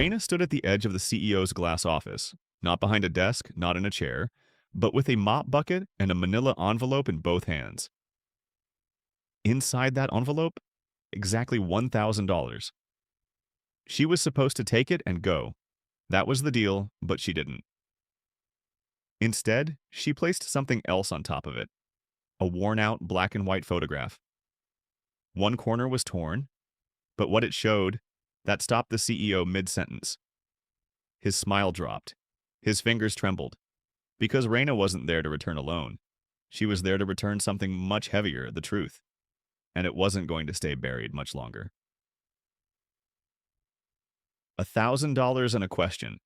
Reina stood at the edge of the CEO's glass office, not behind a desk, not in a chair, but with a mop bucket and a manila envelope in both hands. Inside that envelope, exactly $1,000. She was supposed to take it and go. That was the deal, but she didn't. Instead, she placed something else on top of it, a worn-out black and white photograph. One corner was torn, but what it showed, that stopped the CEO mid-sentence. His smile dropped. His fingers trembled. Because Reina wasn't there to return a loan. She was there to return something much heavier, the truth. And it wasn't going to stay buried much longer. $1,000 and a question.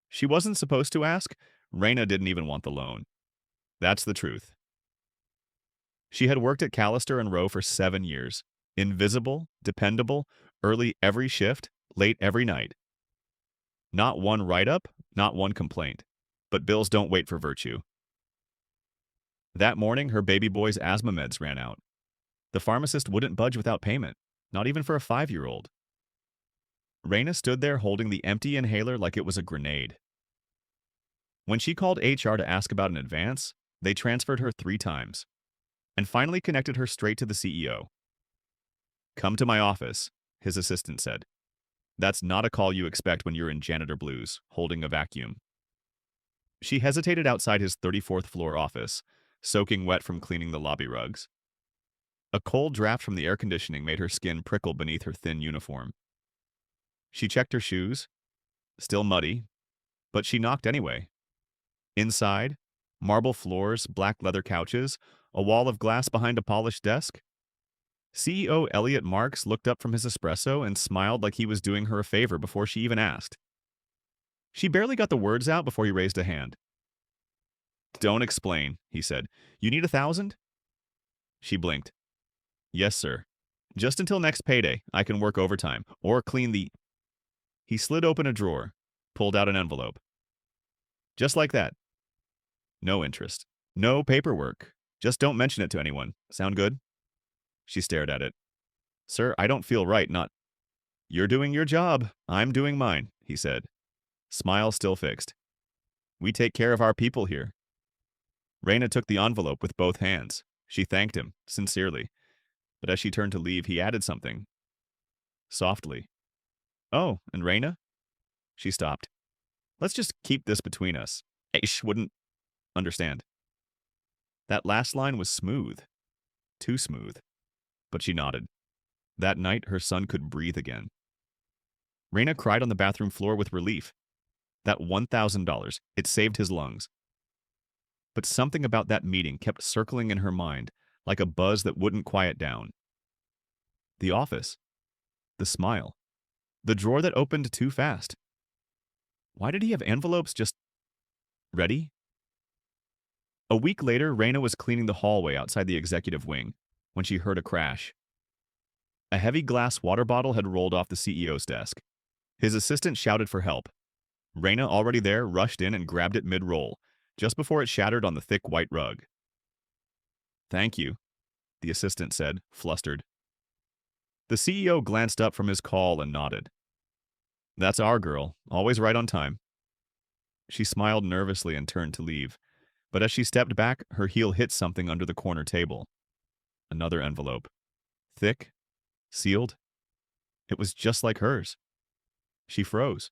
She wasn't supposed to ask. Reina didn't even want the loan. That's the truth. She had worked at Callister and Rowe for 7 years. Invisible, dependable, early every shift, late every night. Not one write-up, not one complaint. But bills don't wait for virtue. That morning, her baby boy's asthma meds ran out. The pharmacist wouldn't budge without payment, not even for a 5-year-old. Reina stood there holding the empty inhaler like it was a grenade. When she called HR to ask about an advance, they transferred her 3 times, and finally connected her straight to the CEO. "Come to my office," his assistant said. "That's not a call you expect when you're in janitor blues, holding a vacuum." She hesitated outside his 34th floor office, soaking wet from cleaning the lobby rugs. A cold draft from the air conditioning made her skin prickle beneath her thin uniform. She checked her shoes, still muddy, but she knocked anyway. Inside, marble floors, black leather couches, a wall of glass behind a polished desk. CEO Elliot Marks looked up from his espresso and smiled like he was doing her a favor before she even asked. She barely got the words out before he raised a hand. "Don't explain," he said. "You need 1,000?" She blinked. "Yes, sir. Just until next payday, I can work overtime, or clean the—" He slid open a drawer, pulled out an envelope. "Just like that. No interest. No paperwork. Just don't mention it to anyone. Sound good?" She stared at it. "Sir, I don't feel right not—" "You're doing your job. I'm doing mine," he said. Smile still fixed. "We take care of our people here." Reina took the envelope with both hands. She thanked him, sincerely. But as she turned to leave, he added something. Softly. "Oh, and Reina?" She stopped. "Let's just keep this between us. Aish wouldn't understand." That last line was smooth. Too smooth. But she nodded. That night, her son could breathe again. Reina cried on the bathroom floor with relief. That $1,000, it saved his lungs. But something about that meeting kept circling in her mind, like a buzz that wouldn't quiet down. The office. The smile. The drawer that opened too fast. Why did he have envelopes just ready? A week later, Reina was cleaning the hallway outside the executive wing when she heard a crash. A heavy glass water bottle had rolled off the CEO's desk. His assistant shouted for help. Reina, already there, rushed in and grabbed it mid-roll, just before it shattered on the thick white rug. "Thank you," the assistant said, flustered. The CEO glanced up from his call and nodded. "That's our girl, always right on time." She smiled nervously and turned to leave, but as she stepped back, her heel hit something under the corner table. Another envelope. Thick, sealed. It was just like hers. She froze.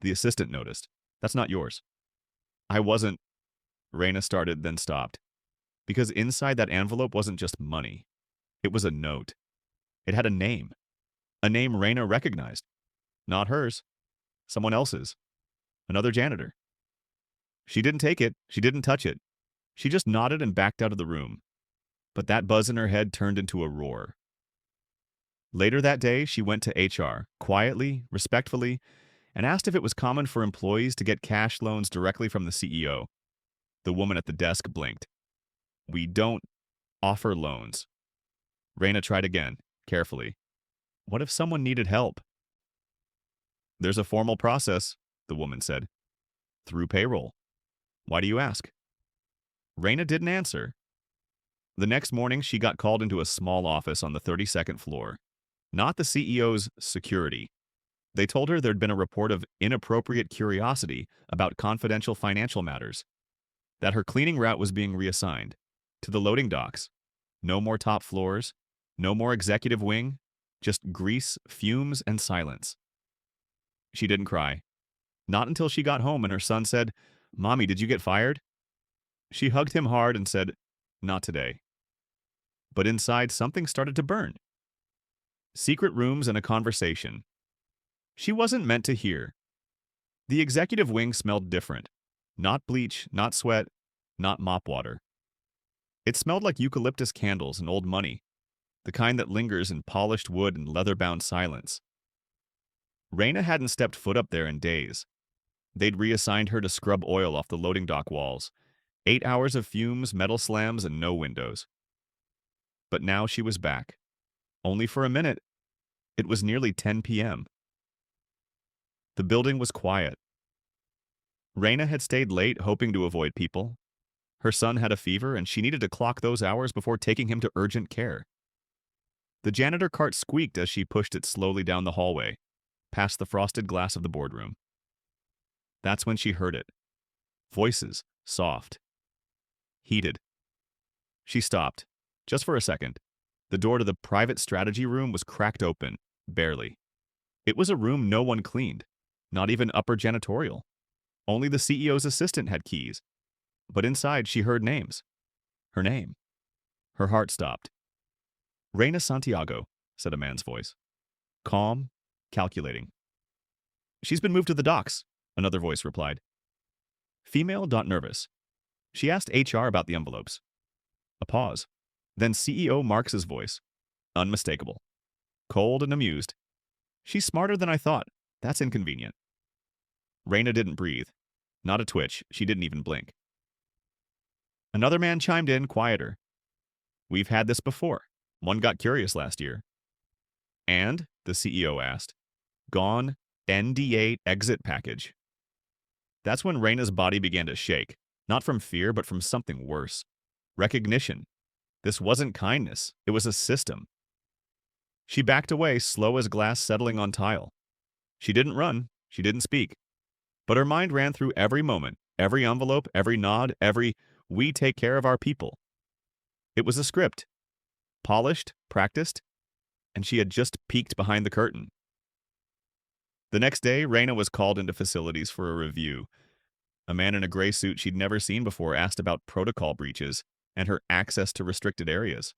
The assistant noticed. "That's not yours." "I wasn't—" Reina started, then stopped. Because inside that envelope wasn't just money. It was a note. It had a name. A name Reina recognized. Not hers. Someone else's. Another janitor. She didn't take it. She didn't touch it. She just nodded and backed out of the room. But that buzz in her head turned into a roar. Later that day, she went to HR, quietly, respectfully, and asked if it was common for employees to get cash loans directly from the CEO. The woman at the desk blinked. "We don't offer loans." Reina tried again, carefully. "What if someone needed help?" "There's a formal process," the woman said. "Through payroll." "Why do you ask?" Reina didn't answer. The next morning, she got called into a small office on the 32nd floor. Not the CEO's security. They told her there'd been a report of inappropriate curiosity about confidential financial matters, that her cleaning route was being reassigned to the loading docks. No more top floors, no more executive wing, just grease, fumes, and silence. She didn't cry. Not until she got home and her son said, "Mommy, did you get fired?" She hugged him hard and said, "Not today." But inside, something started to burn. Secret rooms and a conversation she wasn't meant to hear. The executive wing smelled different. Not bleach, not sweat, not mop water. It smelled like eucalyptus candles and old money, the kind that lingers in polished wood and leather-bound silence. Reina hadn't stepped foot up there in days. They'd reassigned her to scrub oil off the loading dock walls. 8 hours of fumes, metal slams, and no windows. But now she was back. Only for a minute. It was nearly 10 p.m. The building was quiet. Reina had stayed late, hoping to avoid people. Her son had a fever, and she needed to clock those hours before taking him to urgent care. The janitor cart squeaked as she pushed it slowly down the hallway, past the frosted glass of the boardroom. That's when she heard it. Voices, soft. Heated. She stopped, just for a second. The door to the private strategy room was cracked open, barely. It was a room no one cleaned, not even upper janitorial. Only the CEO's assistant had keys. But inside, she heard names. Her name. Her heart stopped. "Reina Santiago," said a man's voice. Calm, calculating. "She's been moved to the docks," another voice replied. Female, not nervous. She asked HR about the envelopes. A pause. Then CEO Marx's voice. Unmistakable. Cold and amused. "She's smarter than I thought. That's inconvenient." Reina didn't breathe. Not a twitch. She didn't even blink. Another man chimed in, quieter. "We've had this before. One got curious last year." "And?" the CEO asked. "Gone, NDA exit package." That's when Reina's body began to shake, not from fear, but from something worse. Recognition. This wasn't kindness. It was a system. She backed away, slow as glass settling on tile. She didn't run. She didn't speak. But her mind ran through every moment, every envelope, every nod, every "we take care of our people." It was a script. Polished, practiced, and she had just peeked behind the curtain. The next day, Reina was called into facilities for a review. A man in a gray suit she'd never seen before asked about protocol breaches and her access to restricted areas.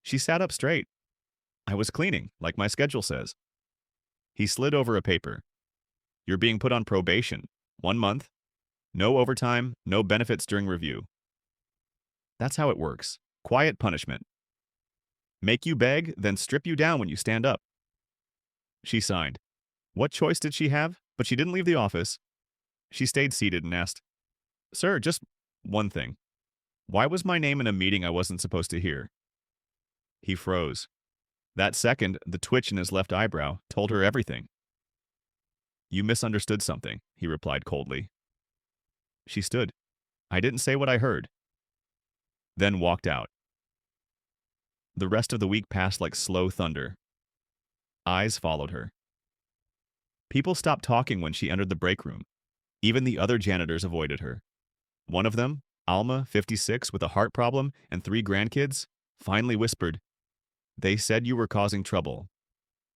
She sat up straight. "I was cleaning, like my schedule says." He slid over a paper. "You're being put on probation. 1 month. No overtime, no benefits during review." That's how it works. Quiet punishment. Make you beg, then strip you down when you stand up. She signed. What choice did she have? But she didn't leave the office. She stayed seated and asked, "Sir, just one thing. Why was my name in a meeting I wasn't supposed to hear?" He froze. That second, the twitch in his left eyebrow told her everything. "You misunderstood something," he replied coldly. She stood. "I didn't say what I heard." Then walked out. The rest of the week passed like slow thunder. Eyes followed her. People stopped talking when she entered the break room. Even the other janitors avoided her. One of them, Alma, 56, with a heart problem and 3 grandkids, finally whispered, "They said you were causing trouble.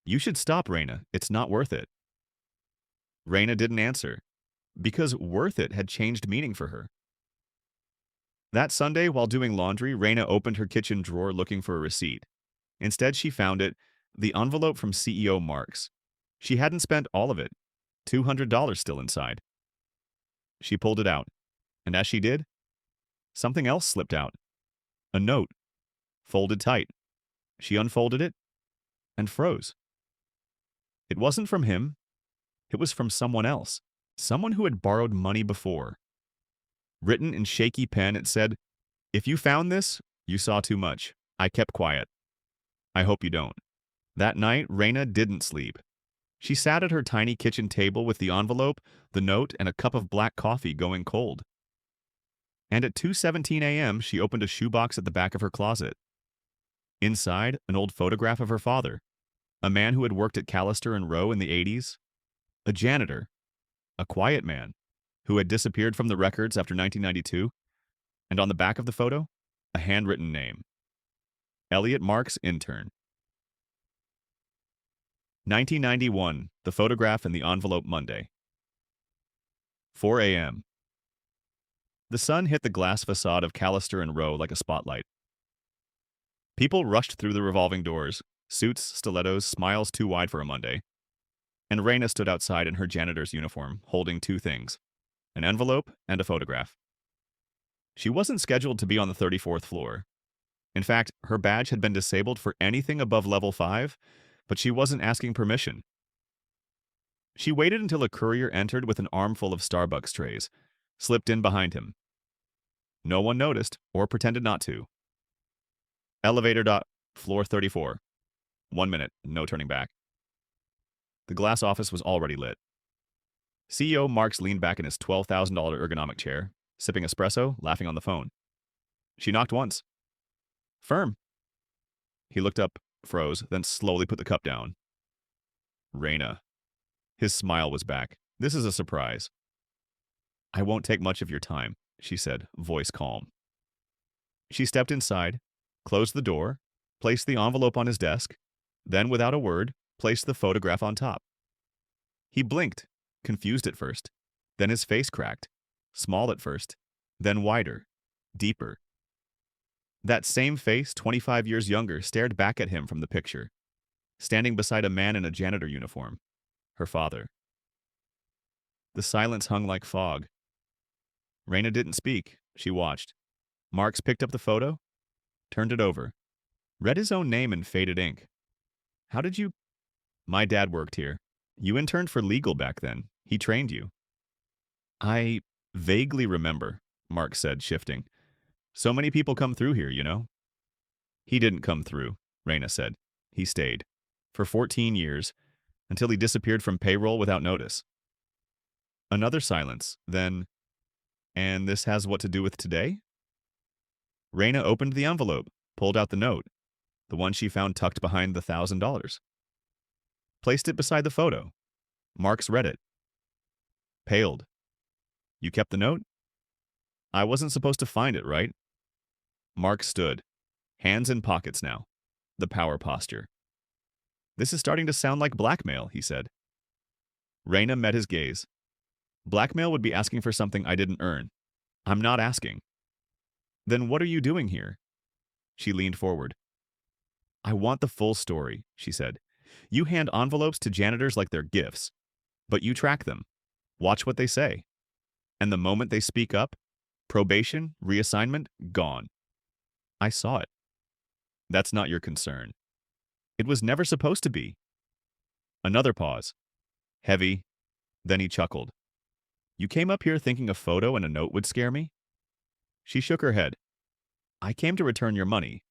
You should stop, Reina. It's not worth it." Reina didn't answer, because worth it had changed meaning for her. That Sunday, while doing laundry, Reina opened her kitchen drawer looking for a receipt. Instead, she found it, the envelope from CEO Marx. She hadn't spent all of it, $200 still inside. She pulled it out, and as she did, something else slipped out. A note, folded tight. She unfolded it and froze. It wasn't from him. It was from someone else, someone who had borrowed money before. Written in shaky pen, it said, "If you found this, you saw too much. I kept quiet. I hope you don't." That night, Reina didn't sleep. She sat at her tiny kitchen table with the envelope, the note, and a cup of black coffee going cold. And at 2:17 a.m., she opened a shoebox at the back of her closet. Inside, an old photograph of her father. A man who had worked at Callister and Rowe in the 80s? A janitor? A quiet man who had disappeared from the records after 1992? And on the back of the photo, a handwritten name. Elliot Marks, intern. 1991, the photograph in the envelope Monday. 4 a.m. The sun hit the glass facade of Callister and Rowe like a spotlight. People rushed through the revolving doors, suits, stilettos, smiles too wide for a Monday. And Reina stood outside in her janitor's uniform, holding two things, an envelope and a photograph. She wasn't scheduled to be on the 34th floor. In fact, her badge had been disabled for anything above level 5, but she wasn't asking permission. She waited until a courier entered with an armful of Starbucks trays, slipped in behind him. No one noticed or pretended not to. Elevator. Floor 34. 1 minute, no turning back. The glass office was already lit. CEO Marks leaned back in his $12,000 ergonomic chair, sipping espresso, laughing on the phone. She knocked once. Firm. He looked up, froze, then slowly put the cup down. Reina. His smile was back. This is a surprise. I won't take much of your time, she said, voice calm. She stepped inside, closed the door, placed the envelope on his desk, then, without a word, placed the photograph on top. He blinked, confused at first. Then his face cracked, small at first, then wider, deeper. That same face, 25 years younger, stared back at him from the picture, standing beside a man in a janitor uniform, her father. The silence hung like fog. Reina didn't speak. She watched. Marks picked up the photo, turned it over, read his own name in faded ink. How did you... My dad worked here. You interned for legal back then. He trained you. I vaguely remember, Mark said, shifting. So many people come through here, you know. He didn't come through, Reina said. He stayed. For 14 years, until he disappeared from payroll without notice. Another silence, then... And this has what to do with today? Reina opened the envelope, pulled out the note, the one she found tucked behind the $1,000. Placed it beside the photo. Marks read it. Paled. You kept the note? I wasn't supposed to find it, right? Mark stood, hands in pockets now, the power posture. This is starting to sound like blackmail, he said. Reina met his gaze. Blackmail would be asking for something I didn't earn. I'm not asking. Then what are you doing here? She leaned forward. I want the full story, she said. You hand envelopes to janitors like they're gifts, but you track them, watch what they say. And the moment they speak up, probation, reassignment, gone. I saw it. That's not your concern. It was never supposed to be. Another pause. Heavy. Then he chuckled. You came up here thinking a photo and a note would scare me? She shook her head. I came to return your money.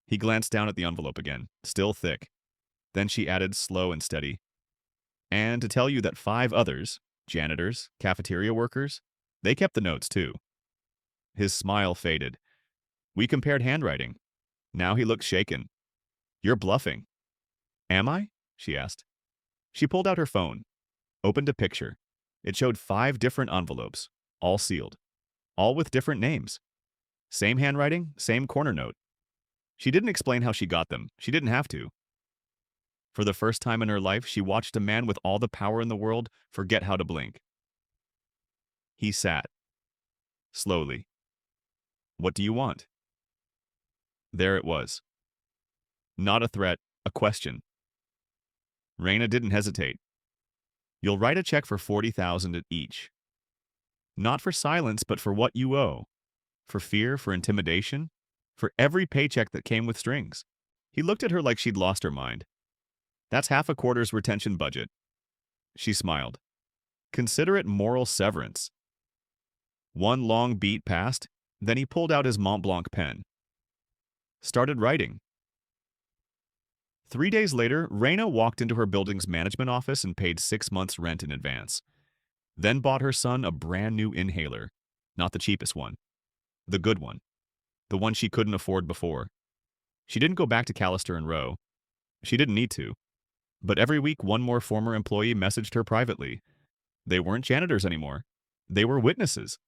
He glanced down at the envelope again, still thick. Then she added, slow and steady. And to tell you that 5 others, janitors, cafeteria workers, they kept the notes too. His smile faded. We compared handwriting. Now he looked shaken. You're bluffing. Am I? She asked. She pulled out her phone, opened a picture. It showed 5 different envelopes, all sealed, all with different names. Same handwriting, same corner note. She didn't explain how she got them. She didn't have to. For the first time in her life, she watched a man with all the power in the world forget how to blink. He sat. Slowly. What do you want? There it was. Not a threat, a question. Reina didn't hesitate. You'll write a check for $40,000 at each. Not for silence, but for what you owe. For fear, for intimidation, for every paycheck that came with strings. He looked at her like she'd lost her mind. That's half a quarter's retention budget. She smiled. Consider it moral severance. One long beat passed, then he pulled out his Mont Blanc pen. Started writing. 3 days later, Reina walked into her building's management office and paid 6 months' rent in advance. Then bought her son a brand new inhaler. Not the cheapest one. The good one. The one she couldn't afford before. She didn't go back to Callister and Rowe. She didn't need to. But every week, one more former employee messaged her privately. They weren't janitors anymore. They were witnesses.